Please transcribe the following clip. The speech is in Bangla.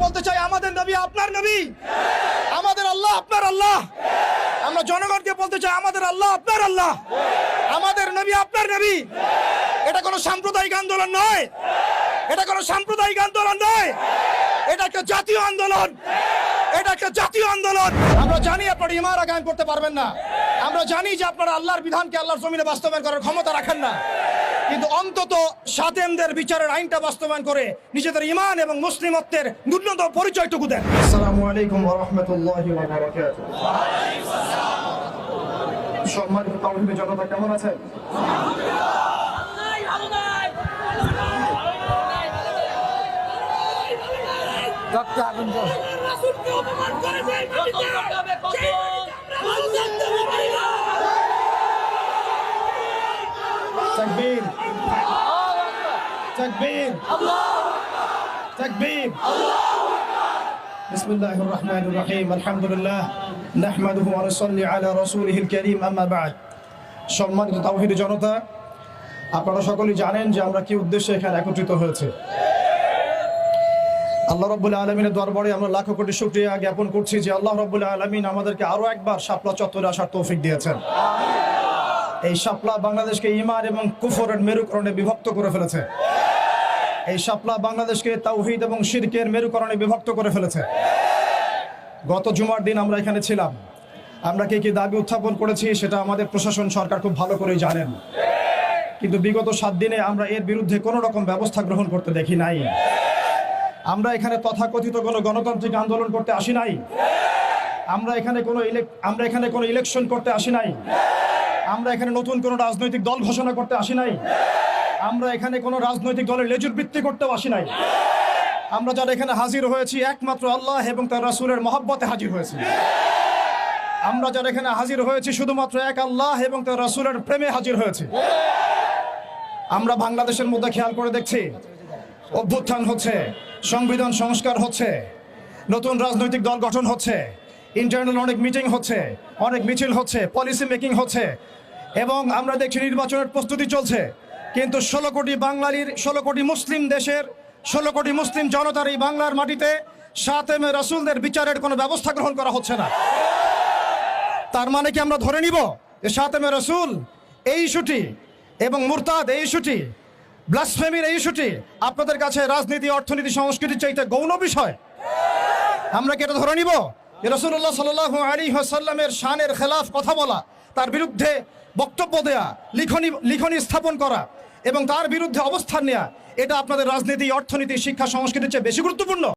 বলতে চাই, আমাদের নবী আপনার নবী, আমাদের আল্লাহ আপনার আল্লাহ। আমরা জনগণকে বলতে চাই, আমাদের আল্লাহ আপনার আল্লাহ, আমাদের নবী আপনার নবী। এটা কোনো সাম্প্রদায়িক আন্দোলন নয়, এটা কোনো সাম্প্রদায়িক আন্দোলন নয়, এটা একটা জাতীয় আন্দোলন, এটা একটা জাতীয় আন্দোলন। আমরা জানি আপনারা ইমারা কায়েম করতে পারবেন না, আমরা জানি যে আপনারা আল্লাহর বিধানকে আল্লাহর জমিনে বাস্তবায়ন করার ক্ষমতা রাখেন না, কিন্তু অন্তত সাতেমদের বিচারের আইনটা বাস্তবায়ন করে নিজেদের ঈমান এবং মুসলিমত্বের ন্যূনতম পরিচয়টুকু দেন। আসসালামু আলাইকুম ওয়া রাহমাতুল্লাহি ওয়া বারাকাতুহু। সম্মানিত তাওহীদের জনতা, কেমন আছেন? তাকবীর, তাকবীর, তাকবীর। বিসমিল্লাহির রহমানির রহিম। আলহামদুলিল্লাহ নাহমাদুহু ওয়া নুসাল্লি আলা রাসূলিহিল কারীম, আম্মা বা'দ। সম্মানিত তাওহীদি জনতা, আপনারা সকলেই জানেন যে আমরা কি উদ্দেশ্যে এখানে একত্রিত হয়েছে। আল্লাহ রাব্বুল আলামিনের দরবারে আমরা লাখো কোটি শুকরিয়া জ্ঞাপন করছি যে আল্লাহ রাব্বুল আলামিন আমাদেরকে আরো একবার শাপলা চত্বরে আসার তৌফিক দিয়েছেন। এই শাপলা বাংলাদেশকে ঈমান এবং কুফরের মেরুকরণে বিভক্ত করে ফেলেছে। এই শাপলা বাংলাদেশকে তাওহীদ এবং শিরকের মেরুকরণে বিভক্ত করে ফেলেছে। গত জুমার দিন আমরা এখানে ছিলাম, আমরা কি দাবি উত্থাপন করেছি সেটা আমাদের প্রশাসন সরকার খুব ভালো করেই জানেন, কিন্তু বিগত 7 দিনে আমরা এর বিরুদ্ধে কোনো রকম ব্যবস্থা গ্রহণ করতে দেখি নাই। আমরা এখানে তথাকথিত কোনো গণতান্ত্রিক আন্দোলন করতে আসি নাই, আমরা এখানে কোনো ইলেকশন করতে আসি নাই, আমরা এখানে নতুন কোনো রাজনৈতিক দল ঘোষণা করতে আসি নাই, আমরা এখানে কোনো রাজনৈতিক দলের লেজুর বৃত্তি করতেও আসি নাই। আমরা যারা এখানে হাজির হয়েছি একমাত্র আল্লাহ এবং তার রাসূলের মহব্বতে হাজির হয়েছি। আমরা যারা এখানে হাজির হয়েছি শুধুমাত্র এক আল্লাহ এবং তার রাসূলের প্রেমে হাজির হয়েছি। আমরা বাংলাদেশের মধ্যে খেয়াল করে দেখছি, অভ্যুত্থান হচ্ছে, সংবিধান সংস্কার হচ্ছে, নতুন রাজনৈতিক দল গঠন হচ্ছে, ইন্টারনাল অনেক মিটিং হচ্ছে, অনেক মিছিল হচ্ছে, পলিসি মেকিং হচ্ছে, এবং আমরা দেখছি নির্বাচনের প্রস্তুতি চলছে। কিন্তু 16 কোটি বাঙালির, 16 কোটি মুসলিম দেশের, 16 কোটি মুসলিম জনতার এই বাংলার মাটিতে সাতেমে রাসূলদের বিচারের কোনো ব্যবস্থা গ্রহণ করা হচ্ছে না। তার মানে কি আমরা ধরে নিব যে সাতেমে রাসূল এই ইস্যুটি এবং মুরতাদ এই ইস্যুটি, ব্লাসফেমির এই ইস্যুটি আপনাদের কাছে রাজনীতি, অর্থনীতি, সংস্কৃতির চাইতে গৌণ বিষয়? আমরা কি এটা ধরে নিব যে রাসূলুল্লাহ সাল্লাল্লাহু আলাইহি ওয়াসাল্লামের শানের খেলাফ কথা বলা, তার বিরুদ্ধে বক্তব্য দেয়া, লিখনি স্থাপন করা এবং তার বিরুদ্ধে অবস্থান নেওয়া, এটা আপনাদের রাজনীতি, অর্থনীতি, শিক্ষা, সংস্কৃতির চেয়ে বেশি গুরুত্বপূর্ণ?